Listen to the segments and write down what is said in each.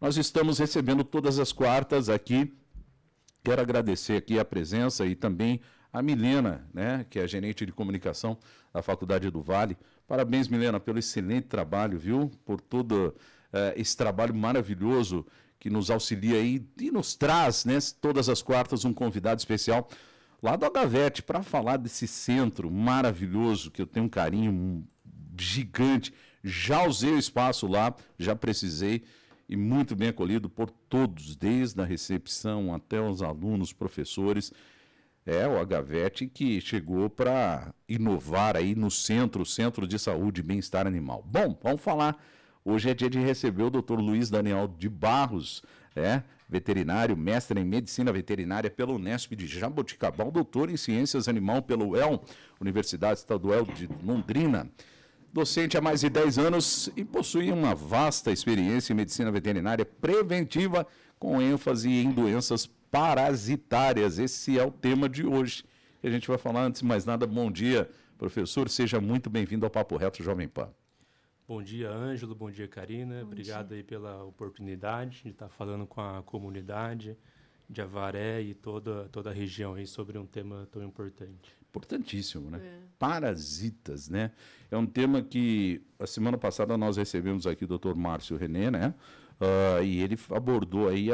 Nós estamos recebendo todas as quartas aqui. Quero agradecer aqui a presença e também a Milena, né, que é a gerente de comunicação da Faculdade do Vale. Parabéns, Milena, pelo excelente trabalho, viu? Por todo esse trabalho maravilhoso que nos auxilia aí e nos traz, né, todas as quartas, um convidado especial lá do Agavete para falar desse centro maravilhoso, que eu tenho um carinho gigante. Já usei o espaço lá, já precisei, e muito bem acolhido por todos, desde a recepção até os alunos, professores. É o Agavete que chegou para inovar aí no Centro de Saúde e Bem-Estar Animal. Bom, vamos falar. Hoje é dia de receber o Dr. Luiz Daniel de Barros, veterinário, mestre em Medicina Veterinária pela Unesp de Jaboticabal, doutor em Ciências Animal pela UEL, Universidade Estadual de Londrina. Docente há mais de 10 anos e possui uma vasta experiência em medicina veterinária preventiva, com ênfase em doenças parasitárias. Esse é o tema de hoje. A gente vai falar, antes de mais nada, bom dia, professor. Seja muito bem-vindo ao Papo Reto Jovem Pan. Bom dia, Ângelo. Bom dia, Karina. Obrigado aí pela oportunidade de estar falando com a comunidade de Avaré e toda a região aí sobre um tema tão importante. Importantíssimo, né? Parasitas, né? É um tema que a semana passada nós recebemos aqui o Dr. Márcio René, né? E ele abordou aí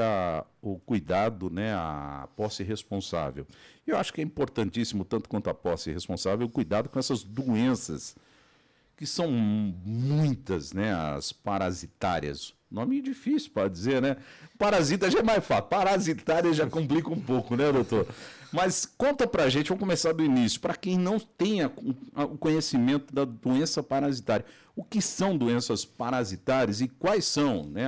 o cuidado, né? A posse responsável. Eu acho que é importantíssimo, tanto quanto a posse responsável, o cuidado com essas doenças, que são muitas, né? As parasitárias. Nome difícil para dizer, né? Parasita já é mais fácil. Parasitária já complica um pouco, né, doutor? Mas conta pra gente, vamos começar do início, para quem não tenha o conhecimento da doença parasitária. O que são doenças parasitárias e quais são, né,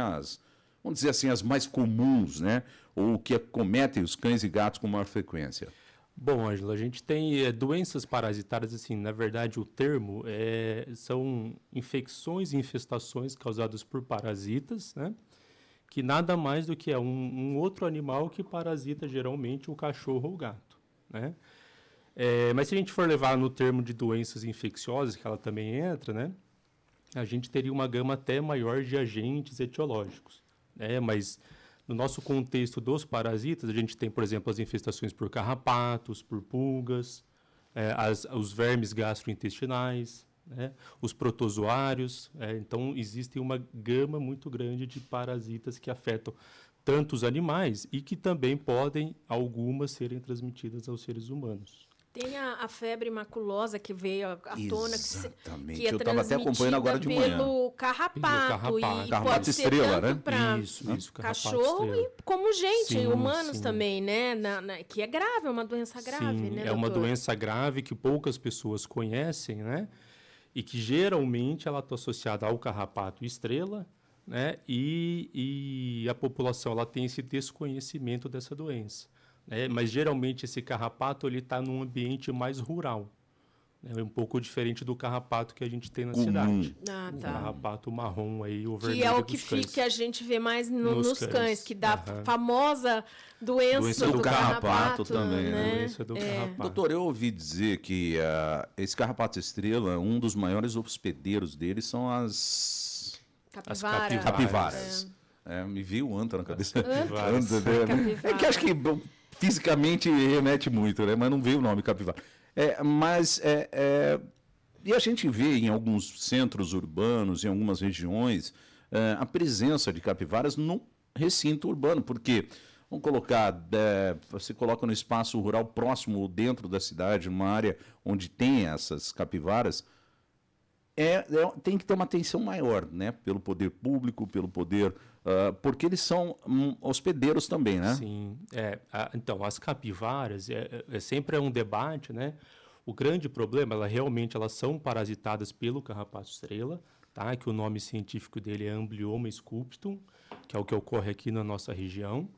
vamos dizer assim, as mais comuns, né? Ou que acometem os cães e gatos com maior frequência? Bom, Ângelo, a gente tem doenças parasitárias, assim, na verdade o termo são infecções e infestações causadas por parasitas, né? Que nada mais do que é um outro animal que parasita geralmente o cachorro ou o gato, né? Mas se a gente for levar no termo de doenças infecciosas, que ela também entra, né? A gente teria uma gama até maior de agentes etiológicos, né? Mas no nosso contexto dos parasitas, a gente tem, por exemplo, as infestações por carrapatos, por pulgas, os vermes gastrointestinais, né, os protozoários. Então, existe uma gama muito grande de parasitas que afetam tanto os animais e que também podem, algumas, serem transmitidas aos seres humanos. Tem a febre maculosa que veio à tona, que é eu estava até acompanhando agora de manhã. Pelo carrapato. E pode ser estrela, tanto para cachorro e como gente, humanos também, né? Que é grave, é uma doença grave, né, é uma doença grave que poucas pessoas conhecem, né? E que geralmente ela está associada ao carrapato estrela, né? E a população ela tem esse desconhecimento dessa doença. Mas geralmente esse carrapato ele está num ambiente mais rural, né? É um pouco diferente do carrapato que a gente tem na cidade. O carrapato marrom aí, o vermelho que é o que a gente vê mais nos cães, que dá a famosa doença do carrapato também, né? Doença do carrapato. Doutor, eu ouvi dizer que esse carrapato estrela, um dos maiores hospedeiros dele são as capivaras. Me veio o anta na cabeça. Anta. É que acho que fisicamente remete muito, né? Mas não veio o nome capivara. E a gente vê em alguns centros urbanos, em algumas regiões, a presença de capivaras no recinto urbano, porque, vamos colocar, você coloca no espaço rural próximo ou dentro da cidade, uma área onde tem essas capivaras, tem que ter uma atenção maior, né? Pelo poder público, pelo poder... porque eles são hospedeiros também, né? Sim. Então, as capivaras sempre é um debate, né? O grande problema, elas são parasitadas pelo carrapato estrela, tá? Que o nome científico dele é Amblyomma sculptum, que é o que ocorre aqui na nossa região.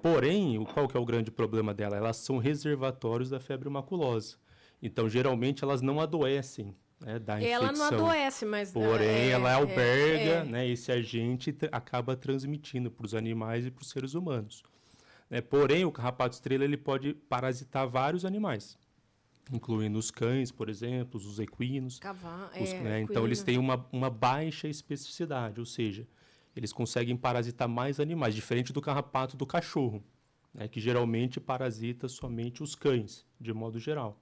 Porém, qual que é o grande problema dela? Elas são reservatórios da febre maculosa. Então, geralmente, elas não adoecem, né, da infecção. Ela não adoece, mas... Porém, ela alberga, né, esse agente acaba transmitindo para os animais e para os seres humanos. Porém, o carrapato estrela ele pode parasitar vários animais, incluindo os cães, por exemplo, os equinos. Cavalo, então, eles têm uma baixa especificidade, ou seja, eles conseguem parasitar mais animais, diferente do carrapato do cachorro, né, que geralmente parasita somente os cães, de modo geral.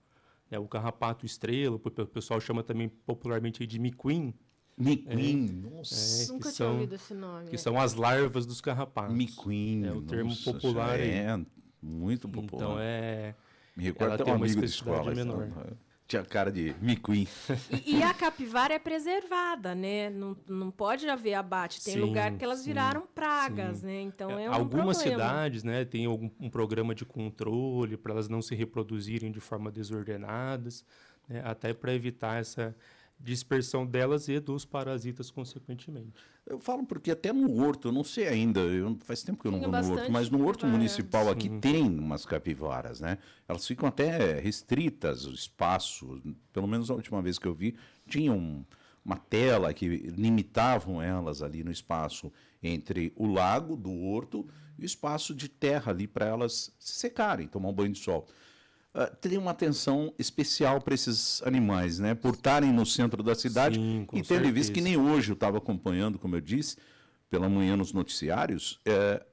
O carrapato estrela, o pessoal chama também popularmente de miquim. Miquim, nossa. Nunca tinha ouvido esse nome. Que são as larvas dos carrapatos. Miquim, é o termo popular aí. Muito popular. Então Me recordo até um amigo de escola. Menor. Tinha cara de miquim. E a capivara é preservada, né? Não pode haver abate. Tem lugar que elas viraram pragas, né? Então é um algumas problema. cidades, né, tem um programa de controle para elas não se reproduzirem de forma desordenadas, né, até para evitar essa dispersão delas e dos parasitas, consequentemente. Eu falo porque até no horto, eu não sei ainda, faz tempo que eu não vou no horto, mas no horto municipal aqui tem umas capivaras, né? Elas ficam até restritas, o espaço, pelo menos a última vez que eu vi, tinha uma tela que limitavam elas ali no espaço entre o lago do horto e o espaço de terra ali para elas se secarem, tomar um banho de sol. Teria uma atenção especial para esses animais, né? Por estarem no centro da cidade. Sim, e tendo visto que nem hoje eu estava acompanhando, como eu disse, pela manhã nos noticiários,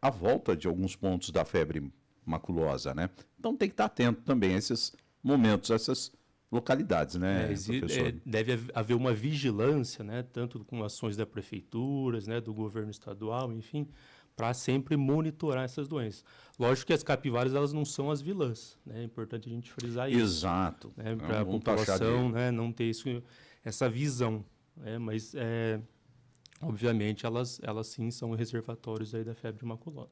a volta de alguns pontos da febre maculosa, né? Então tem que estar atento também a esses momentos, a essas localidades, né, professor? Deve haver uma vigilância, né? Tanto com ações da prefeituras, né? Do governo estadual, enfim, para sempre monitorar essas doenças. Lógico que as capivaras elas não são as vilãs, né? É importante a gente frisar isso. Exato. Né? Para a população, né? Não ter essa visão. Né? Mas, obviamente, elas sim são reservatórios aí da febre maculosa.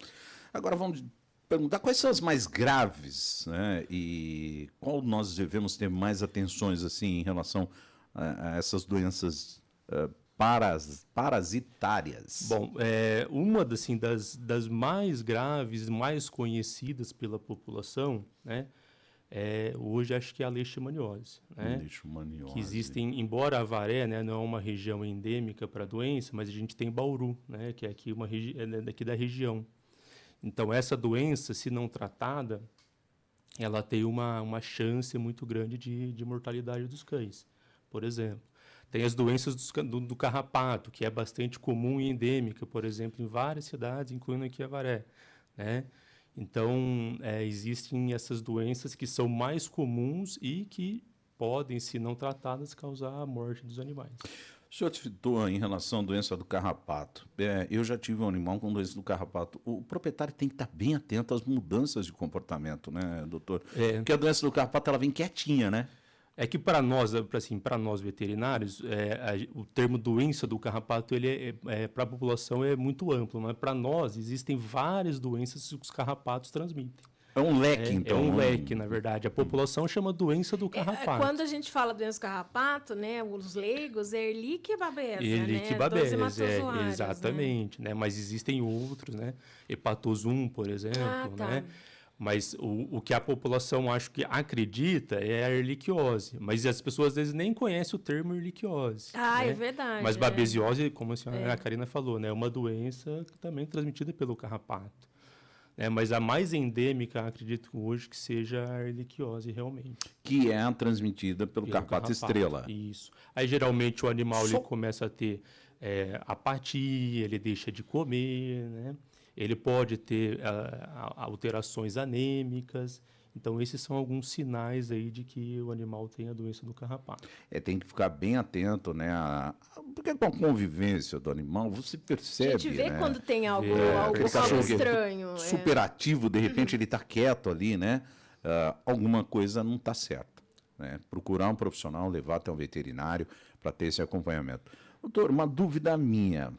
Agora vamos perguntar quais são as mais graves, né? E qual nós devemos ter mais atenções assim, em relação a essas doenças parasitárias. Bom, uma das mais graves, mais conhecidas pela população, né, hoje acho que é a leishmaniose. Né, leishmaniose. Que existem, embora Avaré, né, não é uma região endêmica para a doença, mas a gente tem Bauru, né, que é aqui daqui da região. Então, essa doença, se não tratada, ela tem uma chance muito grande de mortalidade dos cães, por exemplo. Tem as doenças do carrapato, que é bastante comum e endêmica, por exemplo, em várias cidades, incluindo aqui Avaré. Né? Então, existem essas doenças que são mais comuns e que podem, se não tratadas, causar a morte dos animais. O senhor citou em relação à doença do carrapato. Eu já tive um animal com doença do carrapato. O proprietário tem que estar bem atento às mudanças de comportamento, né, doutor? Porque a doença do carrapato ela vem quietinha, né? É que para nós veterinários, o termo doença do carrapato para a população é muito amplo, mas para nós existem várias doenças que os carrapatos transmitem. É um leque, então. É um leque, na verdade. A população chama doença do carrapato. Quando a gente fala doença do carrapato, né, os leigos, é Ehrlichia babesa, Ehrlichia né? babesa, exatamente. Né? Mas existem outros, né? Hepatosum, por exemplo, tá. né? Mas o que a população acho que acredita é a erliquiose. Mas as pessoas às vezes nem conhecem o termo erliquiose. Né? É verdade. Mas babesiose, como a senhora Karina falou, né, é uma doença também transmitida pelo carrapato. Mas a mais endêmica, acredito hoje, que seja a erliquiose realmente. Que é transmitida pelo carrapato estrela. Isso. Aí geralmente o animal ele começa a ter apatia, ele deixa de comer, né? Ele pode ter alterações anêmicas. Então, esses são alguns sinais aí de que o animal tem a doença do carrapato. Tem que ficar bem atento, né? Porque com a convivência do animal, você percebe, a gente vê, né? Quando tem algo estranho. Super ativo, de repente ele está quieto ali, né? Alguma coisa não está certa. Né? Procurar um profissional, levar até um veterinário para ter esse acompanhamento. Doutor, uma dúvida minha.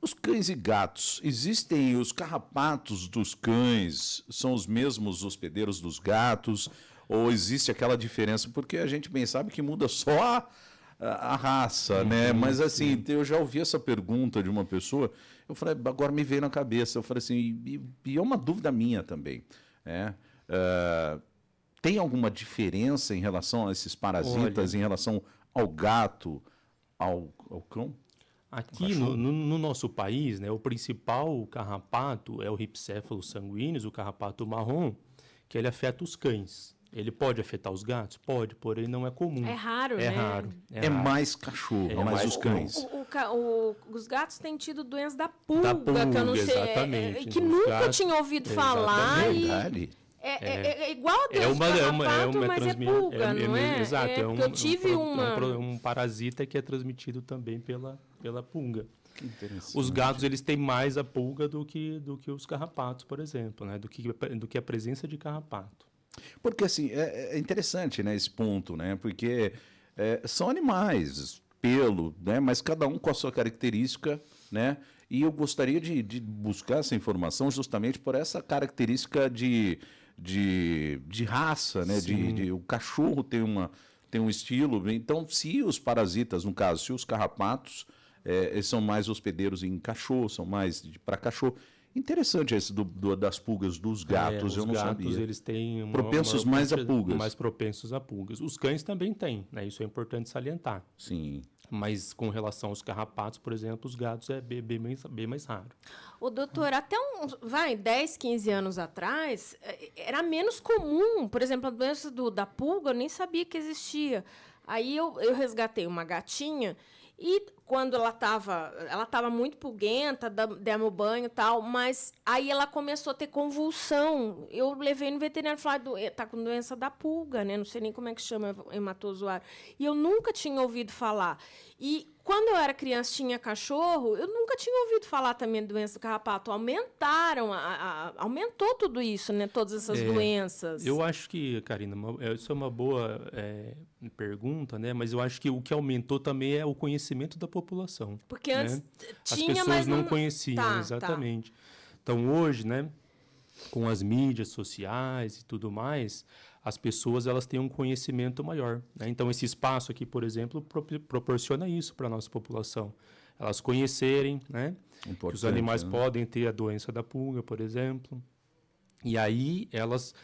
Os cães e gatos, existem os carrapatos dos cães, são os mesmos hospedeiros dos gatos, ou existe aquela diferença? Porque a gente bem sabe que muda só a raça, né? Mas assim, eu já ouvi essa pergunta de uma pessoa, eu falei, agora me veio na cabeça, eu falei assim, e é uma dúvida minha também, tem alguma diferença em relação a esses parasitas, em relação ao gato, ao cão? Aqui no nosso país, né, o principal carrapato é o Rhipcephalus sanguineus, o carrapato marrom, que ele afeta os cães. Ele pode afetar os gatos? Pode, porém não é comum. É raro, né? É raro. É mais cachorro, mais os cães. os gatos têm tido doença da pulga, Da pulga, que eu não sei, exatamente. que Os nunca gatos- tinha ouvido falar. Verdade. É igual a doença do carrapato, mas é pulga, não é? Exato, Porque eu tive uma... um parasita que é transmitido também pela pulga. Que interessante. Os gatos, eles têm mais a pulga do que os carrapatos, por exemplo, né? Do que a presença de carrapato. Porque, assim, é interessante, né, esse ponto, né? Porque são animais, pelo, né? Mas cada um com a sua característica, né? E eu gostaria de buscar essa informação justamente por essa característica de raça, né? O cachorro tem um estilo. Então, se os parasitas, no caso, se os carrapatos eles são mais hospedeiros em cachorro, são mais para cachorro. Interessante esse das pulgas dos gatos, eu não sabia. Os gatos, eles têm propensos mais a pulgas. Mais propensos a pulgas. Os cães também têm, né? Isso é importante salientar. Sim. Mas com relação aos carrapatos, por exemplo, os gatos é bem mais raro. O doutor, até 10, 15 anos atrás, era menos comum. Por exemplo, a doença da pulga, eu nem sabia que existia. Aí eu resgatei uma gatinha e quando ela estava muito pulguenta, demos banho e tal, mas aí ela começou a ter convulsão. Eu levei no veterinário e falei, tá com doença da pulga, né? Não sei nem como é que chama, hematozoário. E eu nunca tinha ouvido falar. E quando eu era criança, tinha cachorro, eu nunca tinha ouvido falar também de doença do carrapato. Aumentou tudo isso, né? Todas essas doenças. Eu acho que, Karina, isso é uma boa pergunta, né? Mas eu acho que o que aumentou também é o conhecimento da população. Porque antes tinha, as pessoas mas não conheciam, exatamente. Tá. Então, hoje, né, com as mídias sociais e tudo mais, as pessoas elas têm um conhecimento maior, né? Então, esse espaço aqui, por exemplo, proporciona isso para a nossa população. Elas conhecerem, né, que os animais podem ter a doença da pulga, por exemplo. E aí elas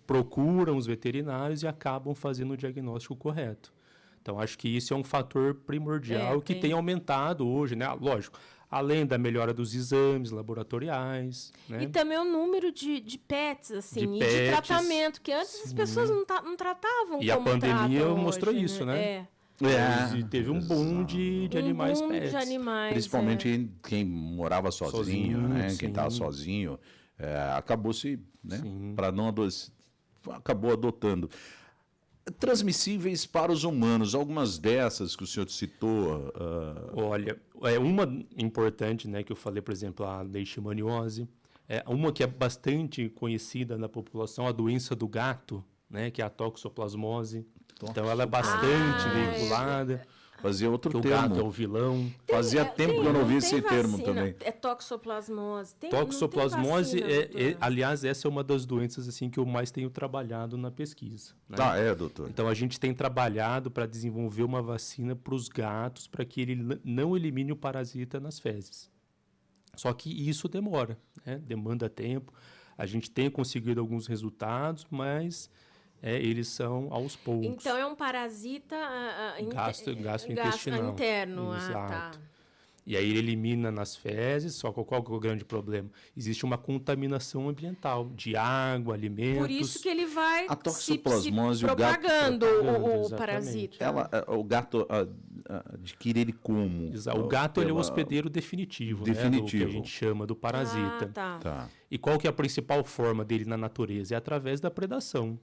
procuram os veterinários e acabam fazendo o diagnóstico correto. Então, acho que isso é um fator primordial que tem aumentado hoje, né? Lógico, além da melhora dos exames laboratoriais. Né? E também o número de pets, assim, de tratamento, que antes as pessoas não tratavam e como a pandemia mostrou hoje, isso, né? E teve um boom de animais pets. De animais, principalmente quem morava sozinho, né? Quem estava sozinho, acabou se, né? Para não acabou adotando. Transmissíveis para os humanos, algumas dessas que o senhor citou. Olha, uma importante, né, que eu falei, por exemplo, a leishmaniose, uma que é bastante conhecida na população, a doença do gato, né, que é a toxoplasmose. Então, ela é bastante veiculada. Fazia outro termo. O gato é o vilão. Fazia tempo que eu não vi esse termo também. É toxoplasmose. Toxoplasmose, aliás, essa é uma das doenças assim, que eu mais tenho trabalhado na pesquisa. Né? Doutor. Então, a gente tem trabalhado para desenvolver uma vacina para os gatos, para que ele não elimine o parasita nas fezes. Só que isso demora, né? Demanda tempo. A gente tem conseguido alguns resultados, mas... eles são aos poucos. Então, é um parasita gastrointestinal. Interno. Exato. Tá. E aí ele elimina nas fezes, só que qual que é o grande problema? Existe uma contaminação ambiental, de água, alimentos. Por isso que ele vai a toxoplasmose, propagando o parasita. O gato adquire ele como? O gato ele é o hospedeiro definitivo. Né, do que a gente chama do parasita. Tá. E qual que é a principal forma dele na natureza? É através da predação.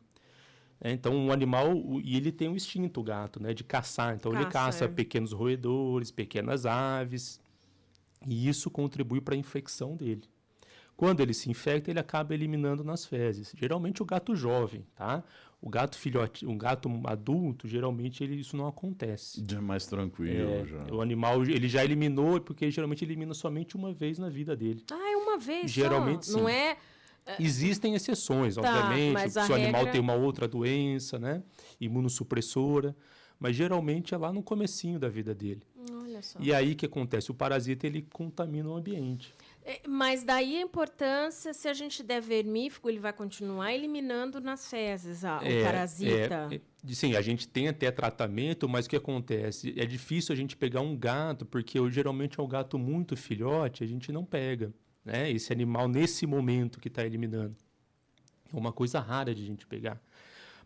Então, um animal, e ele tem um instinto, o gato, né, de caçar. Então, ele caça pequenos roedores, pequenas aves, e isso contribui para a infecção dele. Quando ele se infecta, ele acaba eliminando nas fezes. Geralmente, o gato jovem, tá? O gato filhote, um gato adulto, geralmente isso não acontece. Já é mais tranquilo. O animal, ele já eliminou, porque geralmente elimina somente uma vez na vida dele. É uma vez geralmente, só? Não é... Existem exceções, obviamente, se o animal tem uma outra doença, né, imunossupressora, mas geralmente é lá no comecinho da vida dele. Olha só. E aí o que acontece? O parasita ele contamina o ambiente. Mas daí a importância, se a gente der vermífugo, ele vai continuar eliminando nas fezes o parasita. Sim, a gente tem até tratamento, mas o que acontece? É difícil a gente pegar um gato, porque geralmente é um gato muito filhote, a gente não pega. Né, esse animal nesse momento que está eliminando. É uma coisa rara de a gente pegar.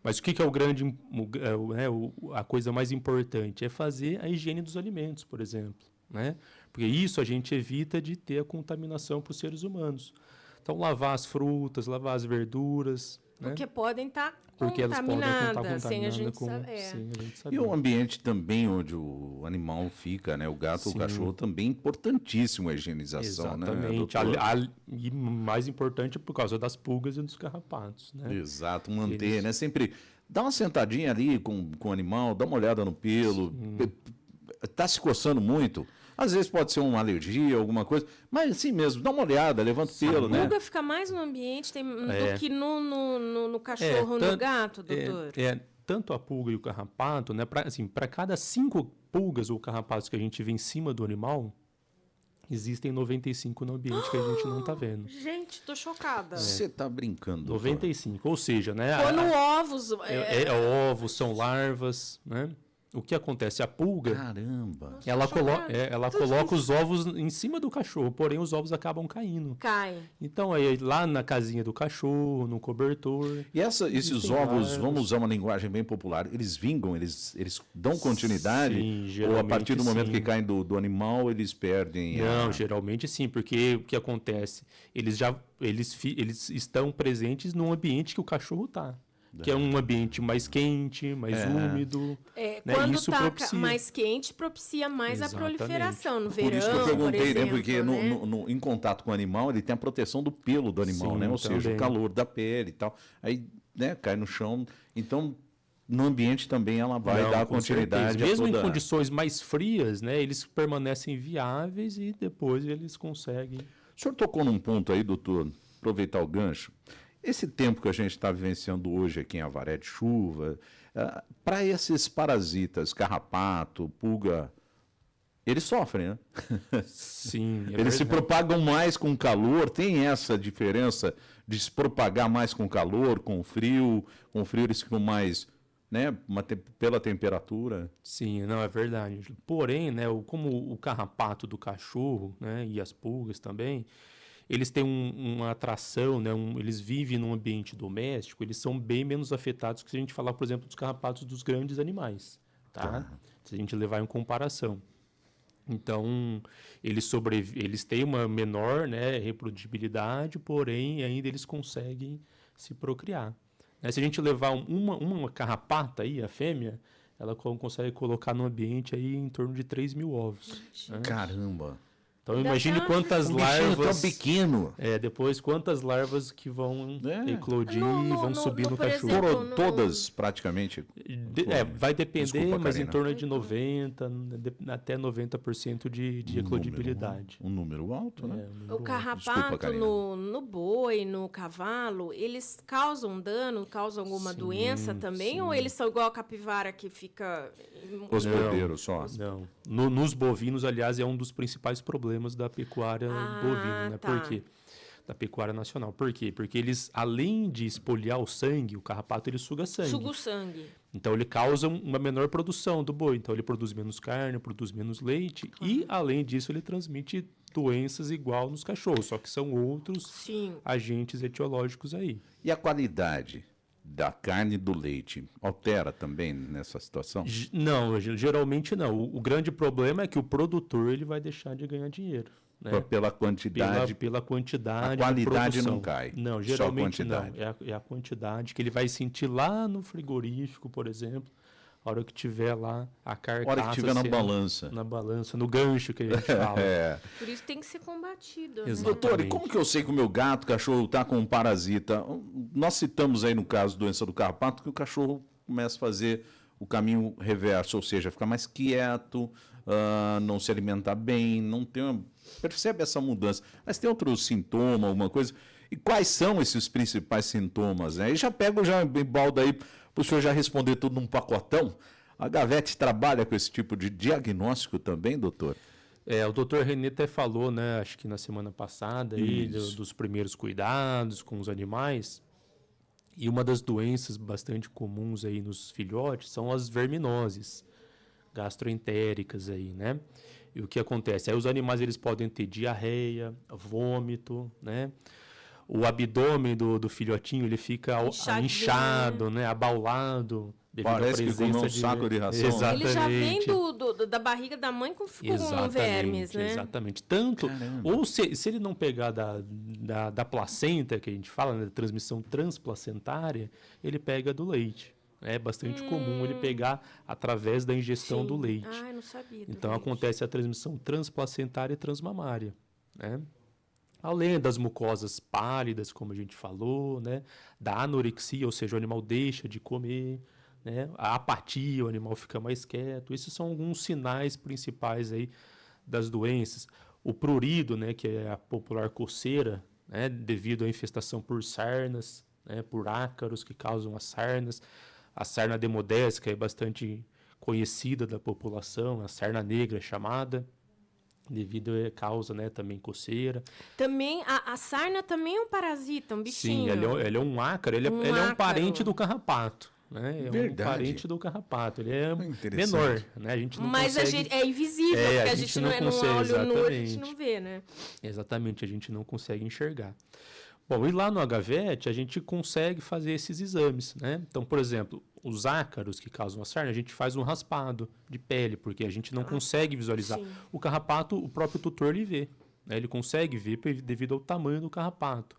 Mas o que é o a coisa mais importante? É fazer a higiene dos alimentos, por exemplo. né? Porque isso a gente evita de ter a contaminação para os seres humanos. Então, lavar as frutas, lavar as verduras, né? Porque podem estar Porque elas podem estar contaminadas, sem a contaminadas gente com... saber. sem a gente saber. E o ambiente também onde o animal fica, né? O gato, o Sim. cachorro, também importantíssimo a higienização, Exatamente. né, doutor? E mais importante por causa das pulgas e dos carrapatos, né? Exato, manter, Eles- né? Sempre dá uma sentadinha ali com o animal, dá uma olhada no pelo. Tá se coçando muito. Às vezes pode ser uma alergia, alguma coisa, mas assim mesmo, dá uma olhada, levanta o pelo, A né? pulga fica mais no ambiente É. do que no cachorro ou no gato, doutor. Tanto a pulga e o carrapato, né? Para cada 5 pulgas ou carrapatos que a gente vê em cima do animal, existem 95 no ambiente que a gente não está vendo. Gente, tô chocada. Você tá brincando, doutor. 95, ou seja, né? Quando ovos... Ovos, são larvas, né? O que acontece? A pulga, Caramba. ela chocada. coloca os ovos em cima do cachorro, porém os ovos acabam caindo. Cai. Então, aí, lá na casinha do cachorro, no cobertor... E esses Existem ovos, larvas. vamos usar uma linguagem bem popular, eles vingam, eles dão continuidade? Sim, Ou a partir do geralmente momento sim. que caem do animal, eles perdem a... Não, geralmente sim, porque o que acontece? Eles estão presentes num ambiente que o cachorro está. Que é um ambiente mais quente, mais úmido. Né? Quando Isso tá propicia. mais quente, propicia mais a Exatamente. proliferação. No Por verão, isso que eu perguntei, por exemplo, né? Porque né? em contato com o animal, ele tem a proteção do pelo do animal, Sim, né? Ou seja, também. o calor da pele e tal. Aí, né, cai no chão. Então, no ambiente também ela vai Não, dar com continuidade certeza. Mesmo a toda... em condições mais frias, né, eles permanecem viáveis e depois eles conseguem. O senhor tocou num ponto aí, doutor, aproveitar o gancho. Esse tempo que a gente está vivenciando hoje aqui em Avaré de chuva, para esses parasitas, carrapato, pulga, eles sofrem, né? Sim, Eles se verdade. propagam mais com calor, tem essa diferença de se propagar mais com calor, com frio eles ficam mais, né, pela temperatura. Sim, não, é verdade. Porém, né, como o carrapato do cachorro, né, e as pulgas também, eles têm uma atração, né, eles vivem num ambiente doméstico, eles são bem menos afetados que se a gente falar, por exemplo, dos carrapatos dos grandes animais, tá? Se a gente levar em comparação. Então, eles têm uma menor, né, reprodutibilidade, porém, ainda eles conseguem se procriar. Né? Se a gente levar uma carrapata aí, a fêmea, ela consegue colocar no ambiente aí em torno de 3.000 ovos. Né? Caramba! Então, Ainda imagine tá quantas Um bichinho tão larvas... pequeno. depois, quantas larvas que vão eclodir e vão subir no por cachorro. exemplo, no- Todas, praticamente. Vai depender, Desculpa, mas em Karina. torno de 90%, até 90% de eclodibilidade. Um número alto, né? O Desculpa, carrapato Karina. no boi, no cavalo, eles causam dano, causam alguma doença também? Ou eles são igual a capivara que fica... Hospedeiro só. Não. Nos bovinos, aliás, é um dos principais problemas da pecuária bovina, né? tá. Por quê? Da pecuária nacional. Por quê? Porque eles, além de espoliar o sangue, o carrapato ele suga sangue. Suga o sangue. Então ele causa uma menor produção do boi. Então ele produz menos carne, produz menos leite e, além disso, ele transmite doenças igual nos cachorros, só que são outros Sim. agentes etiológicos aí. E a qualidade da carne e do leite altera também nessa situação? Não, geralmente não. O grande problema é que o produtor ele vai deixar de ganhar dinheiro. Né? Pela quantidade. Pela quantidade. A de qualidade produção. não cai, Não, só a geralmente não. quantidade. É a quantidade que ele vai sentir lá no frigorífico, por exemplo, a hora que tiver lá a carcaça. A hora que tiver na sendo- balança. Na balança, no gancho que a gente fala. É. Por isso tem que ser combatido. né? Exato. Doutor, e Exatamente. como que eu sei que o meu gato, cachorro, está com um parasita? Nós citamos aí no caso da doença do carrapato que o cachorro começa a fazer o caminho reverso, ou seja, ficar mais quieto, não se alimentar bem, não tem percebe essa mudança. Mas tem outro sintoma, alguma coisa? E quais são esses principais sintomas? Né? E já pego já em balda aí para o senhor já responder tudo num pacotão. A Gavete trabalha com esse tipo de diagnóstico também, doutor? O doutor René até falou, né, acho que na semana passada, aí, dos primeiros cuidados com os animais. E uma das doenças bastante comuns aí nos filhotes são as verminoses gastroentéricas aí, né? E o que acontece? Aí os animais eles podem ter diarreia, vômito, né? O abdômen do filhotinho ele fica Inchadinho. inchado, né? Abaulado, devido à Parece que comeu presença um saco de ração. Exatamente. Ele já vem da barriga da mãe com vermes, né? Exatamente. Tanto, ou se ele não pegar da placenta, que a gente fala, né, da transmissão transplacentária, ele pega do leite. É bastante comum ele pegar através da ingestão do leite. Ah, eu não sabia. Então acontece a transmissão transplacentária e transmamária, né? Além das mucosas pálidas, como a gente falou, né? Da anorexia, ou seja, o animal deixa de comer, né? A apatia, o animal fica mais quieto. Esses são alguns sinais principais aí das doenças. O prurido, né? Que é a popular coceira, né? Devido à infestação por sarnas, né? Por ácaros que causam as sarnas. A sarna demodésica é bastante conhecida da população, a sarna negra chamada, devido a causa, né, também coceira. Também, a sarna também é um parasita, um bichinho. Sim, ele é um ácaro, ele é um parente do carrapato. Né? É Verdade. um parente do carrapato, ele é menor. Né? A gente não Mas consegue... é invisível, porque a gente não consegue, olho nu, a gente não vê, né? Exatamente, a gente não consegue enxergar. Bom, e lá no HVET a gente consegue fazer esses exames, né? Então, por exemplo, os ácaros que causam a sarna, a gente faz um raspado de pele, porque a gente não consegue visualizar. Sim. O carrapato, o próprio tutor, ele vê. Né? Ele consegue ver devido ao tamanho do carrapato.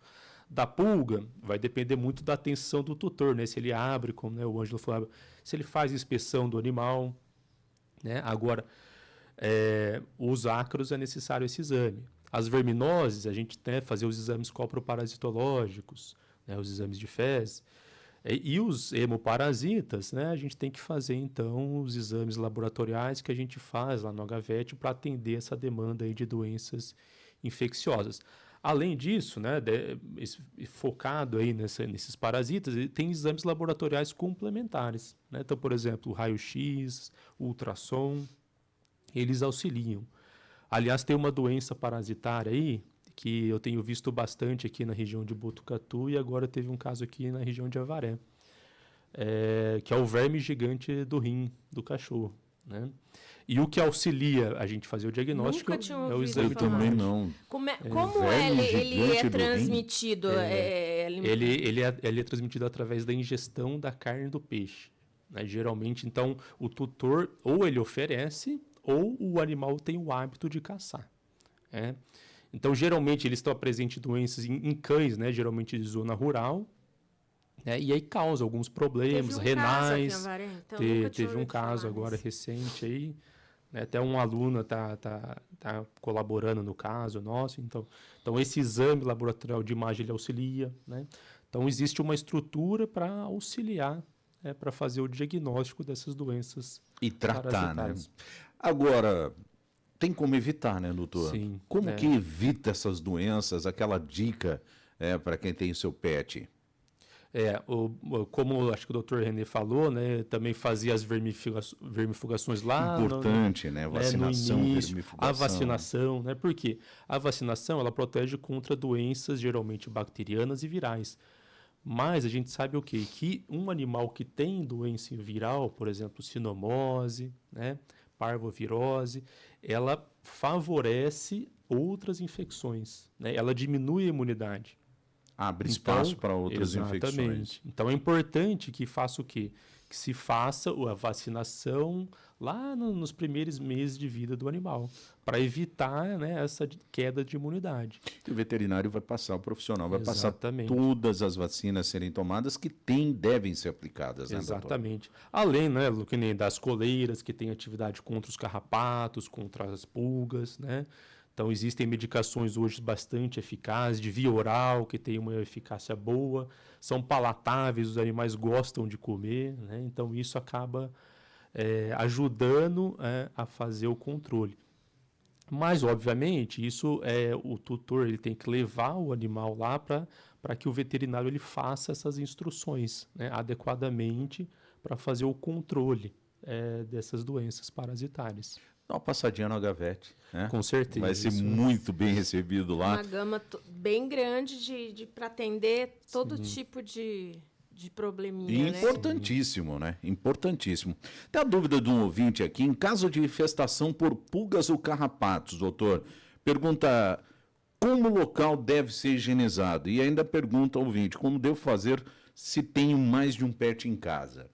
Da pulga, vai depender muito da atenção do tutor, né? Se ele abre, como, né, o Ângelo falava, se ele faz inspeção do animal, né? Agora, os ácaros é necessário esse exame. As verminoses, a gente tem que fazer os exames coproparasitológicos, né, os exames de fezes. E os hemoparasitas, né, a gente tem que fazer, então, os exames laboratoriais que a gente faz lá no HVET para atender essa demanda aí de doenças infecciosas. Além disso, né, focado aí nesses parasitas, tem exames laboratoriais complementares. Né? Então, por exemplo, o raio-x, o ultrassom, eles auxiliam. Aliás, tem uma doença parasitária aí, que eu tenho visto bastante aqui na região de Botucatu, e agora teve um caso aqui na região de Avaré, que é o verme gigante do rim do cachorro. Né? E o que auxilia a gente fazer o diagnóstico é o exame. Eu também não. Como ele é transmitido? Ele é transmitido através da ingestão da carne do peixe. Né? Geralmente, então, o tutor ou ele oferece ou o animal tem o hábito de caçar. Então, geralmente, eles estão presentes doenças em cães, né? Geralmente de zona rural, né? E aí causa alguns problemas renais. Teve um caso agora recente aí, né? Até um aluno tá colaborando no caso nosso. Então esse exame laboratorial de imagem ele auxilia. Né? Então, existe uma estrutura para auxiliar, para fazer o diagnóstico dessas doenças e tratar, né? Agora, tem como evitar, né, doutor? Sim. Como que evita essas doenças? Aquela dica para quem tem seu pet? Como acho que o doutor René falou, né, também fazia as vermifugações lá. Importante, né? Vacinação, no início, vermifugação. A vacinação, né? Por quê? A vacinação, ela protege contra doenças geralmente bacterianas e virais. Mas a gente sabe o quê? Que um animal que tem doença viral, por exemplo, sinomose, né, parvovirose, ela favorece outras infecções, né? Ela diminui a imunidade. Abre espaço para outras infecções. Então é importante que faça o quê? Que se faça a vacinação lá nos primeiros meses de vida do animal, para evitar, né, essa queda de imunidade. E o veterinário vai passar, o profissional vai passar todas as vacinas serem tomadas que devem ser aplicadas. Né, exatamente. Doutor? Além, né, que nem das coleiras, que tem atividade contra os carrapatos, contra as pulgas, né? Então, existem medicações hoje bastante eficazes, de via oral, que tem uma eficácia boa, são palatáveis, os animais gostam de comer, né? Então, isso acaba ajudando a fazer o controle. Mas, obviamente, o tutor ele tem que levar o animal lá para que o veterinário ele faça essas instruções, né, adequadamente para fazer o controle dessas doenças parasitárias. Dá uma passadinha no HVET, né? Com certeza. Vai ser muito bem recebido lá. Uma gama bem grande para atender todo tipo de probleminha, Importantíssimo, né? Importantíssimo. Tem a dúvida de um ouvinte aqui, em caso de infestação por pulgas ou carrapatos, doutor, pergunta como o local deve ser higienizado e ainda pergunta ao ouvinte, como devo fazer se tenho mais de um pet em casa?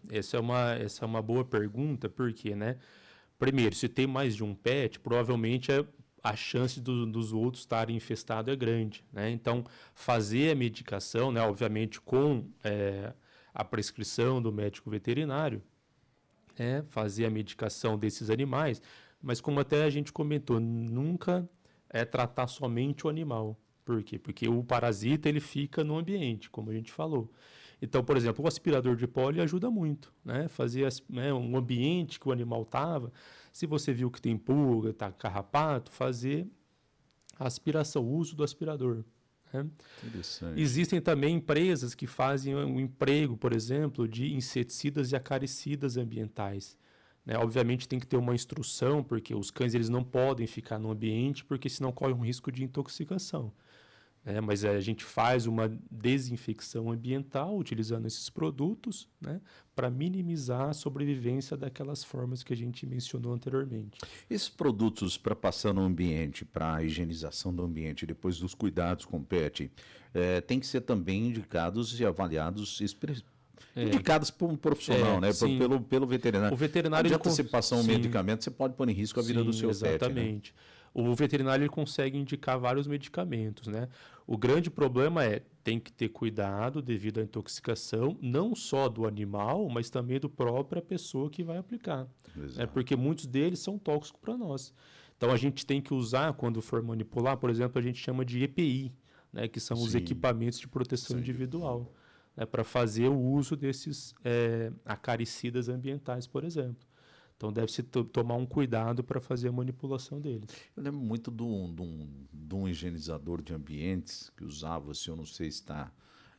Essa é uma boa pergunta, porque, né? Primeiro, se tem mais de um pet, provavelmente a chance dos outros estarem infestados é grande, né? Então, fazer a medicação, né? Obviamente com a prescrição do médico veterinário, fazer a medicação desses animais, mas como até a gente comentou, nunca tratar somente o animal. Por quê? Porque o parasita ele fica no ambiente, como a gente falou. Então, por exemplo, o aspirador de pó ele ajuda muito, né? Fazer um ambiente que o animal estava, se você viu que tem pulga, está carrapato, fazer a aspiração, o uso do aspirador. Né? Interessante. Existem também empresas que fazem um emprego, por exemplo, de inseticidas e acaricidas ambientais. Né? Obviamente tem que ter uma instrução, porque os cães eles não podem ficar no ambiente, porque senão corre um risco de intoxicação. Mas a gente faz uma desinfecção ambiental utilizando esses produtos, né, para minimizar a sobrevivência daquelas formas que a gente mencionou anteriormente. Esses produtos para passar no ambiente, para a higienização do ambiente, depois dos cuidados com o pet, tem que ser também indicados e avaliados, indicados por um profissional, né? Pelo veterinário. O veterinário não adianta você passar um medicamento, você pode pôr em risco a vida do seu pet. Exatamente. Né? O veterinário ele consegue indicar vários medicamentos, né? O grande problema tem que ter cuidado devido à intoxicação, não só do animal, mas também do própria pessoa que vai aplicar. Porque muitos deles são tóxicos para nós. Então, a gente tem que usar, quando for manipular, por exemplo, a gente chama de EPI, né? Que são os equipamentos de proteção individual, né? Para fazer o uso desses acaricidas ambientais, por exemplo. Então, deve-se tomar um cuidado para fazer a manipulação deles. Eu lembro muito de um higienizador de ambientes que usava, se eu não sei se está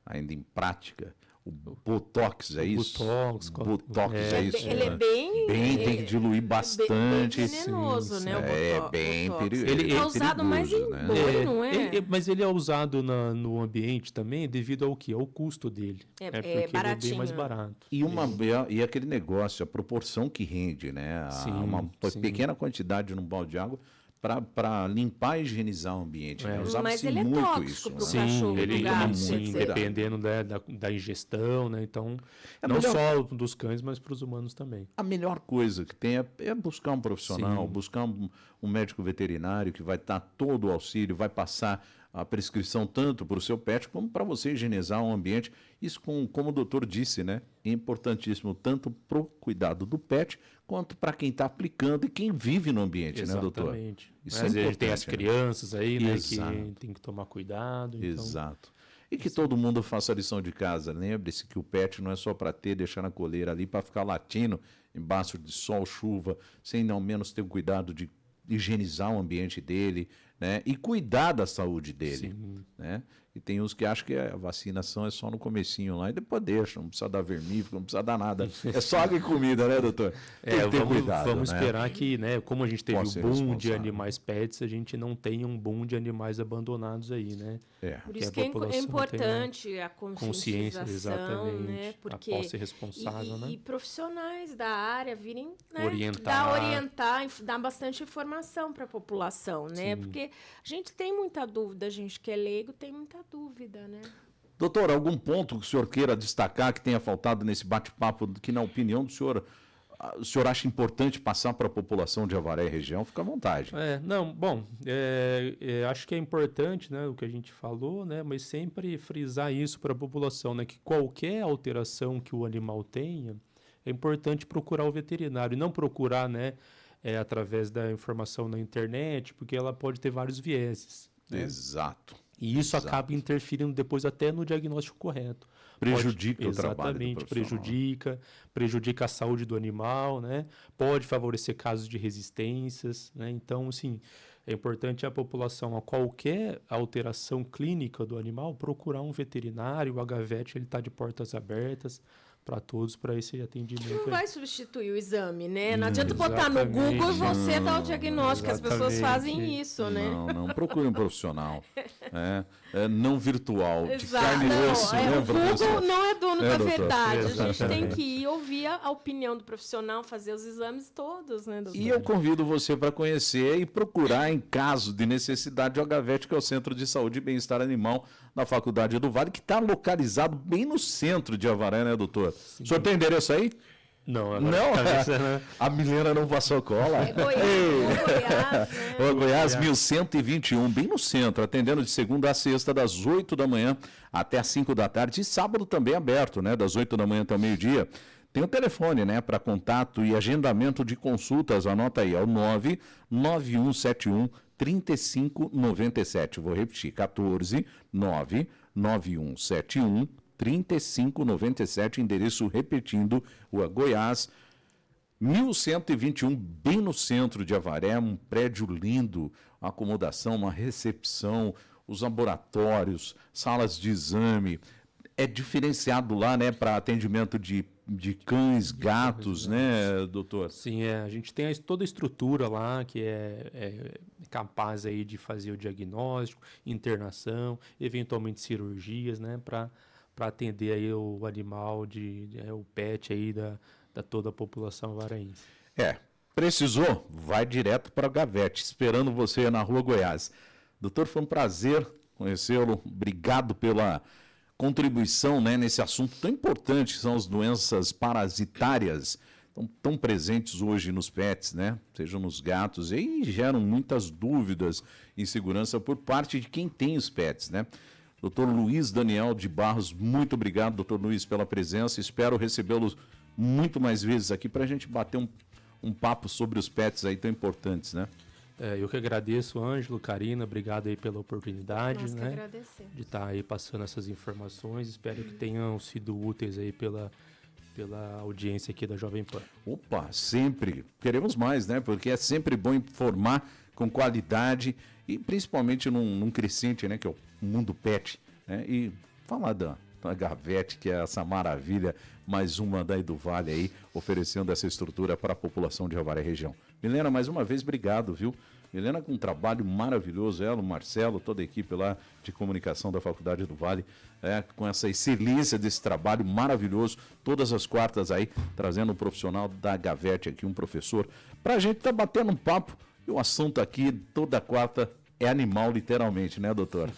ainda em prática, o Botox, é isso? Botox, é isso. Ele é bem... tem que diluir bastante. Bem venenoso, né? O bem perigoso. Ele é usado mais em boi, não é? Mas ele é usado no ambiente também devido ao quê? Ao custo dele. Porque baratinho. Ele é bem mais barato. E aquele negócio, a proporção que rende, né? Uma pequena quantidade num balde de água para limpar e higienizar o ambiente. Né? Mas ele é muito tóxico isso. para o cachorro, ele do gato. sim, dependendo da ingestão, né? Então, não só dos cães, mas para os humanos também. A melhor coisa que tem é buscar um profissional, buscar um médico veterinário que vai dar todo o auxílio, vai passar a prescrição tanto para o seu pet como para você higienizar o ambiente. Isso, como o doutor disse, né? É importantíssimo tanto para o cuidado do pet quanto para quem está aplicando e quem vive no ambiente, né, doutor? Exatamente. Isso Às vezes tem importante, as crianças aí, né, Exato. que tem que tomar cuidado. Então... Exato. E que todo mundo faça a lição de casa. Lembre-se que o pet não é só para deixar na coleira ali, para ficar latindo embaixo de sol, chuva, sem ao menos ter o cuidado de higienizar o ambiente dele, né? E cuidar da saúde dele, né? E tem uns que acham que a vacinação é só no comecinho lá e depois deixa, não precisa dar vermífugo, não precisa dar nada. É só água e comida, né, doutor? Tem que ter cuidado, vamos né? esperar que, né, como a gente teve o boom de animais pets, a gente não tenha um boom de animais abandonados aí, né? Por isso que é importante a consciência, exatamente, né? Porque, a posse responsável, né? E profissionais da área virem, né, orientar, dar bastante informação para a população, né? Porque a gente tem muita dúvida, a gente que é leigo tem muita dúvida, né? Doutor, algum ponto que o senhor queira destacar que tenha faltado nesse bate-papo, que na opinião do senhor, o senhor acha importante passar para a população de Avaré e região? Fica à vontade. Acho que é importante, né, o que a gente falou, né, mas sempre frisar isso para a população, né, que qualquer alteração que o animal tenha, é importante procurar o veterinário, e não procurar, né, através da informação na internet, porque ela pode ter vários vieses. Né? Exato. E isso acaba interferindo depois até no diagnóstico correto. Prejudica o trabalho do profissional. Exatamente, prejudica a saúde do animal, né? Pode favorecer casos de resistências, né? Então, assim, é importante a população, a qualquer alteração clínica do animal, procurar um veterinário, o HVET, ele está de portas abertas para todos, para esse atendimento. Não vai substituir o exame, né? Não adianta botar no Google e você dar o diagnóstico, as pessoas fazem isso, né? Não, procure um profissional. Não virtual, de carne e osso, né, o Google não é dono da verdade. Exatamente. A gente tem que ir ouvir a opinião do profissional, fazer os exames todos, né, doutor? E eu convido você para conhecer e procurar, em caso de necessidade, o HVET, que é o Centro de Saúde e Bem-Estar Animal da Faculdade do Vale, que está localizado bem no centro de Avaré, né, doutor? Sim. O senhor tem endereço aí? Não, agora Não? cabeça, né? A Milena não passou cola. É Goiás, né? Ô, Goiás 1121, bem no centro, atendendo de segunda a sexta, das 8 da manhã até as 5 da tarde. E sábado também aberto, né? Das 8 da manhã até o meio-dia. Tem o telefone, né? Para contato e agendamento de consultas. Anota aí, é o 99171 3597. Vou repetir, 14 99171 3597, endereço repetindo, Rua Goiás, 1121, bem no centro de Avaré, um prédio lindo, uma acomodação, uma recepção, os laboratórios, salas de exame, é diferenciado lá, né, para atendimento de cães, gatos, né, doutor? Sim, a gente tem toda a estrutura lá que é capaz aí de fazer o diagnóstico, internação, eventualmente cirurgias, né, para atender aí o animal, o pet aí da toda a população avaraense. Precisou? Vai direto para o Gavete, esperando você na Rua Goiás. Doutor, foi um prazer conhecê-lo. Obrigado pela contribuição, né, nesse assunto tão importante, que são as doenças parasitárias, tão presentes hoje nos pets, né, sejam nos gatos, e geram muitas dúvidas e insegurança por parte de quem tem os pets, né? Doutor Luiz Daniel de Barros, muito obrigado, doutor Luiz, pela presença. Espero recebê-lo muito mais vezes aqui para a gente bater um papo sobre os pets aí tão importantes, né? Eu que agradeço, Ângelo, Karina, obrigado aí pela oportunidade, Nós que né, agradecemos. de estar aí passando essas informações. Espero que tenham sido úteis aí pela audiência aqui da Jovem Pan. Opa, sempre. Queremos mais, né? Porque é sempre bom informar com qualidade e principalmente num crescente, né? Que é o mundo pet, né? E falar da Gavete, que é essa maravilha, mais uma daí do Vale aí, oferecendo essa estrutura para a população de Avaré região. Milena, mais uma vez, obrigado, viu? Milena com um trabalho maravilhoso, ela, o Marcelo, toda a equipe lá de comunicação da Faculdade do Vale, com essa excelência desse trabalho maravilhoso, todas as quartas aí, trazendo um profissional da Gavete aqui, um professor, para a gente estar batendo um papo, e o assunto aqui, toda quarta, é animal literalmente, né, doutor?